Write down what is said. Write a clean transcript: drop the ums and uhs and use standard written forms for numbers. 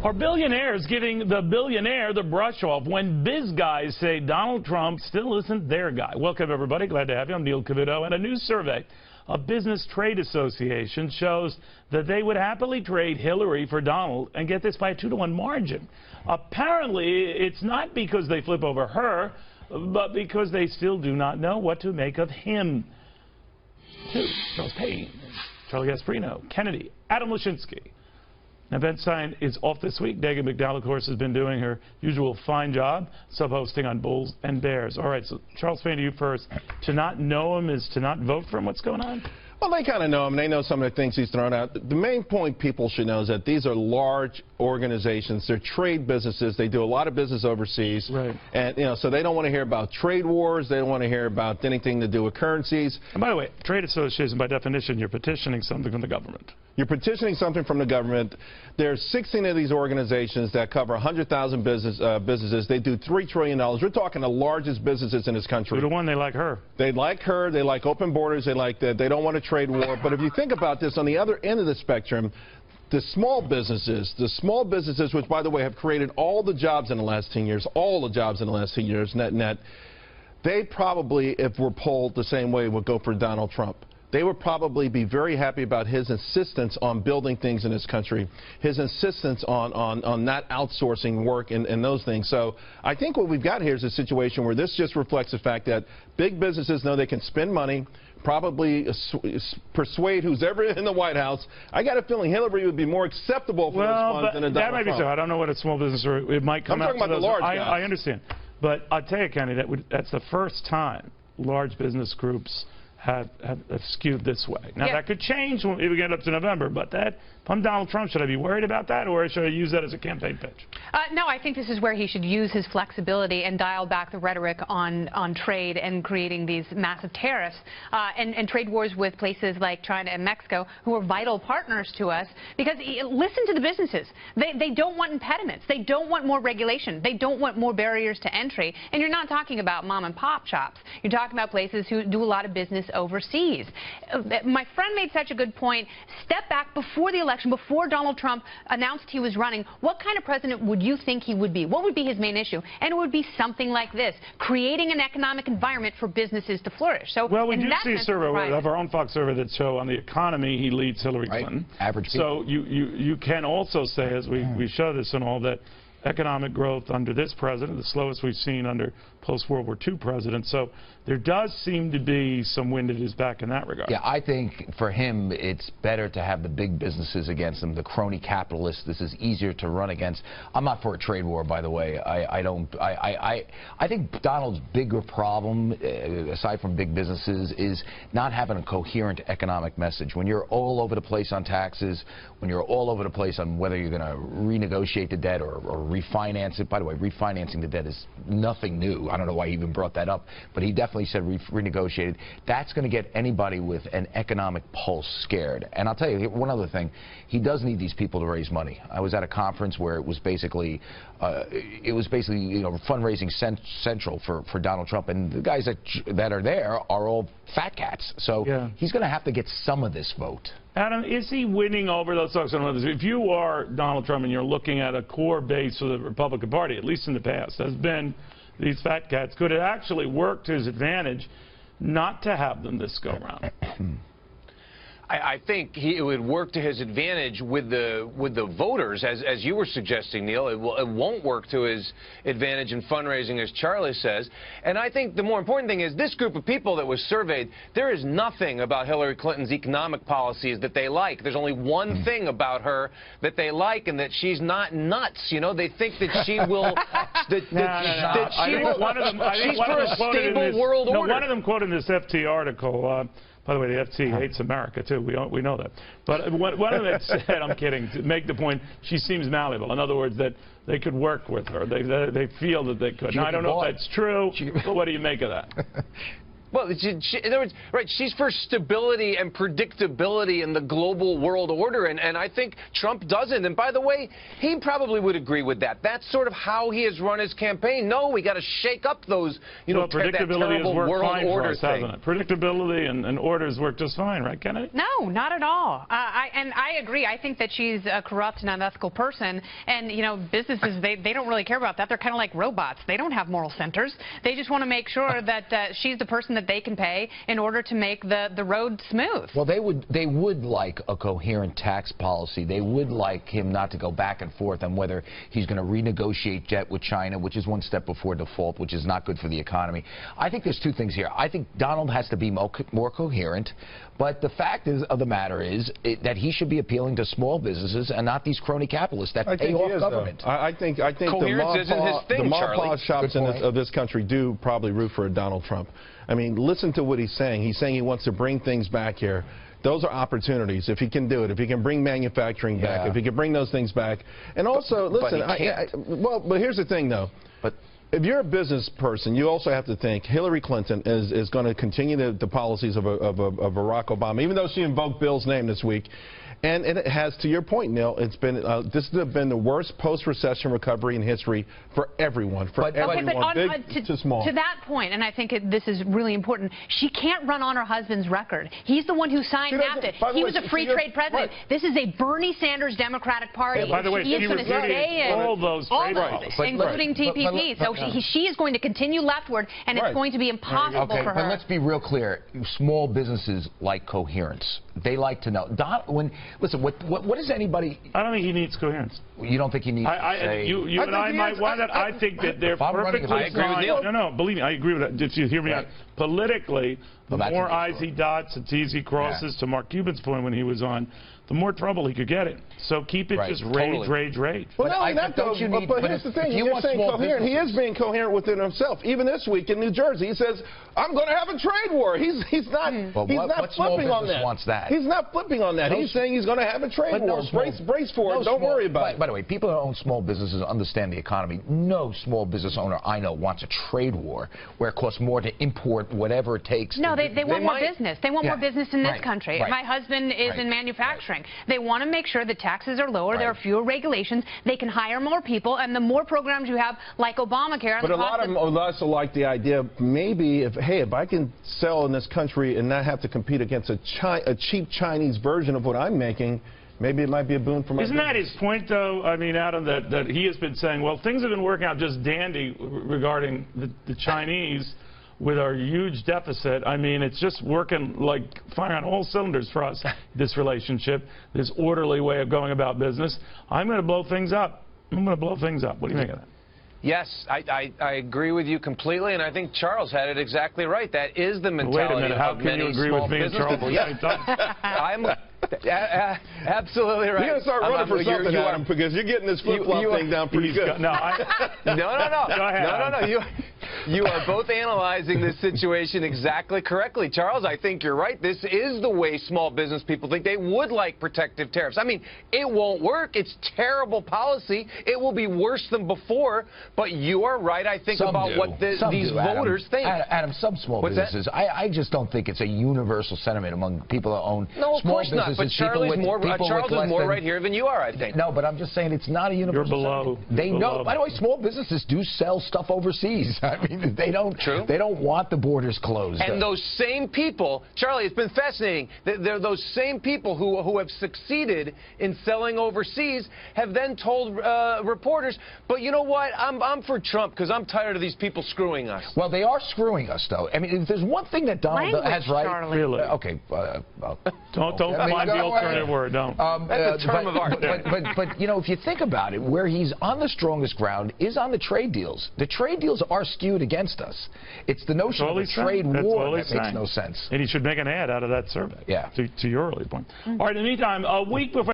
Are billionaires giving the billionaire the brush off when biz guys say Donald Trump still isn't their guy? Welcome, everybody. Glad to have you. I'm Neil Cavuto. And a new survey of Business Trade Association shows that they would happily trade Hillary for Donald and get this by a 2-to-1 margin. Apparently, it's not because they flip over her, but because they still do not know what to make of him. Charles Payne, Charlie Gasparino, Kennedy, Adam Lashinsky. Now, Ben Stein is off this week. Dagan McDowell, of course, has been doing her usual fine job, sub-hosting on Bulls and Bears. All right, so Charles Payne, to you first. To not know him is to not vote for him. What's going on? Well, they kind of know him. They know some of the things he's thrown out. The main point people should know is that these are large organizations. They're trade businesses. They do a lot of business overseas. Right. And, you know, so they don't want to hear about trade wars. They don't want to hear about anything to do with currencies. And by the way, trade association, by definition, you're petitioning something from the government. You're petitioning something from the government. There's 16 of these organizations that cover 100,000 businesses. They do $3 trillion. We're talking the largest businesses in this country. The one, they like her. They like her. They like open borders. They like that. They don't want a trade war. But if you think about this, on the other end of the spectrum, the small businesses, which, by the way, have created all the jobs in the last 10 years, net, they probably, if we're polled the same way, would go for Donald Trump. They would probably be very happy about his insistence on building things in this country, his insistence on not outsourcing work and those things. So I think what we've got here is a situation where this just reflects the fact that big businesses know they can spend money, probably persuade who's ever in the White House. I got a feeling Hillary would be more acceptable for those funds than a Donald Trump. That might be so. I don't know what a small business or it might come out. I'm talking about the large guys. I understand. But I'll tell you, Kenny, that's the first time large business groups have skewed this way. Now, that could change when we get up to November, but if I'm Donald Trump, should I be worried about that, or should I use that as a campaign pitch? No, I think this is where he should use his flexibility and dial back the rhetoric on trade and creating these massive tariffs and trade wars with places like China and Mexico, who are vital partners to us, because listen to the businesses. They don't want impediments. They don't want more regulation. They don't want more barriers to entry. And you're not talking about mom and pop shops. You're talking about places who do a lot of business overseas. My friend made such a good point. Step back before the election, before Donald Trump announced he was running. What kind of president would you think he would be? What would be his main issue? And it would be something like this, creating an economic environment for businesses to flourish. So, well, we do see a survey, we have our own Fox survey that show on the economy he leads Hillary Clinton. Average people. So you can also say, as we show this and all, that economic growth under this president, the slowest we've seen under post-World War II presidents. So there does seem to be some wind at his back in that regard. Yeah, I think for him it's better to have the big businesses against him, the crony capitalists. This is easier to run against. I'm not for a trade war, by the way. I think Donald's bigger problem, aside from big businesses, is not having a coherent economic message. When you're all over the place on taxes, when you're all over the place on whether you're going to renegotiate the debt or refinance it. By the way, refinancing the debt is nothing new. I don't know why he even brought that up, but he definitely said renegotiated. That's going to get anybody with an economic pulse scared. And I'll tell you one other thing. He does need these people to raise money. I was at a conference where it was basically fundraising central for Donald Trump, and the guys that are there are all fat cats. So he's going to have to get some of this vote. Adam, is he winning over those folks? If you are Donald Trump and you're looking at a core base of the Republican Party, at least in the past, has been these fat cats, could it actually work to his advantage not to have them this go around? I think it would work to his advantage with the voters, as you were suggesting, Neil. It won't work to his advantage in fundraising, as Charlie says. And I think the more important thing is this group of people that was surveyed, there is nothing about Hillary Clinton's economic policies that they like. There's only one thing about her that they like, and that she's not nuts. You know, they think that she will. She's for a stable world order. One of them quoted in this FT article. By the way, the FT hates America, too. We know that. But one of them said, I'm kidding, to make the point, she seems malleable. In other words, that they could work with her. They feel that they could. Now, I don't know if that's true, but what do you make of that? Well, in other words, right, she's for stability and predictability in the global world order, and I think Trump doesn't. And by the way, he probably would agree with that. That's sort of how he has run his campaign. No, we got to shake up those, predictability that terrible has worked world fine order for us, thing. hasn't it? Predictability and orders work just fine, right, Kennedy? No, not at all. And I agree. I think that she's a corrupt and unethical person. And, businesses, they don't really care about that. They're kind of like robots. They don't have moral centers. They just want to make sure that she's the person that they can pay in order to make the road smooth. Well, they would like a coherent tax policy. They would like him not to go back and forth on whether he's going to renegotiate debt with China, which is one step before default, which is not good for the economy. I think there's two things here. I think Donald has to be more coherent, but the fact of the matter is that he should be appealing to small businesses and not these crony capitalists that pay off government. I think the mom shops of this country do probably root for a Donald Trump. I mean, listen to what he's saying. He's saying he wants to bring things back here. Those are opportunities if he can do it, if he can bring manufacturing back, if he can bring those things back. And also, listen, but here's the thing, though. If you're a business person, you also have to think Hillary Clinton is going to continue the policies of Barack Obama, even though she invoked Bill's name this week. And it has, to your point, Neil, it's been this has been the worst post-recession recovery in history for everyone, big to small. To that point, and I think this is really important, she can't run on her husband's record. He's the one who signed NAFTA. He was a free trade president. Right. This is a Bernie Sanders Democratic Party. Yeah, by the way, she is going to stay in all those trade policies, including TPP. So she is going to continue leftward, and it's going to be impossible for her. But let's be real clear. Small businesses like coherence. They like to know. Listen, what is anybody... I don't think he needs coherence. You don't think he needs to say... You and I might want that. I think that they're perfectly fine. I agree with Neil. No, believe me, I agree with that. Did you hear me out? Politically, the more I's he dots and T's he crosses, to Mark Cuban's point when he was on, the more trouble he could get in. So keep it just rage. Well, not only that, though, but here's the thing. You're saying coherent. He is being coherent within himself. Even this week in New Jersey, he says, I'm going to have a trade war. He's not flipping on that. Wants that? He's not flipping on that. He's saying he's going to have a trade war. Brace for it. Don't worry about it. By the way, people who own small businesses understand the economy. No small business owner I know wants a trade war where it costs more to import whatever it takes. No, they want more business. They want more business in this country. My husband is in manufacturing. They want to make sure the taxes are lower, there are fewer regulations, they can hire more people, and the more programs you have, like Obamacare... But a lot of them also like the idea, maybe, if I can sell in this country and not have to compete against a cheap Chinese version of what I'm making, maybe it might be a boon for my business. Isn't that his point, though? I mean, Adam, that he has been saying, well, things have been working out just dandy regarding the Chinese with our huge deficit. I mean, it's just working like firing on all cylinders for us, this relationship, this orderly way of going about business. I'm going to blow things up. I'm going to blow things up. What do you think of that? Yes, I agree with you completely, and I think Charles had it exactly right. That is the mentality. Wait a minute, how can you agree with me and Charles? I'm absolutely right. You're going to start running for something, Adam, because you're getting this flip-flop thing down pretty good. No. You are both analyzing this situation exactly correctly. Charles, I think you're right. This is the way small business people think. They would like protective tariffs. I mean, it won't work. It's terrible policy. It will be worse than before. But you are right, I think, about what these voters think. Adam, some small businesses, I just don't think it's a universal sentiment among people that own small businesses. No, of course not. But Charles is more right here than you are, I think. No, but I'm just saying it's not a universal sentiment. They know. By the way, small businesses do sell stuff overseas. I mean, they don't want the borders closed. And those same people, Charlie, it's been fascinating. They're those same people who have succeeded in selling overseas have then told reporters, but you know what? I'm for Trump because I'm tired of these people screwing us. Well, they are screwing us, though. I mean, if there's one thing that Donald has right. Charlie. Really? Okay. Don't find the alternative word. Don't. That's a term of art. But you know, if you think about it, where he's on the strongest ground is on the trade deals. The trade deals are skewed against us. It's the notion of a trade war that makes no sense. And he should make an ad out of that survey. Yeah. To your earlier point. All right, in the meantime, a week before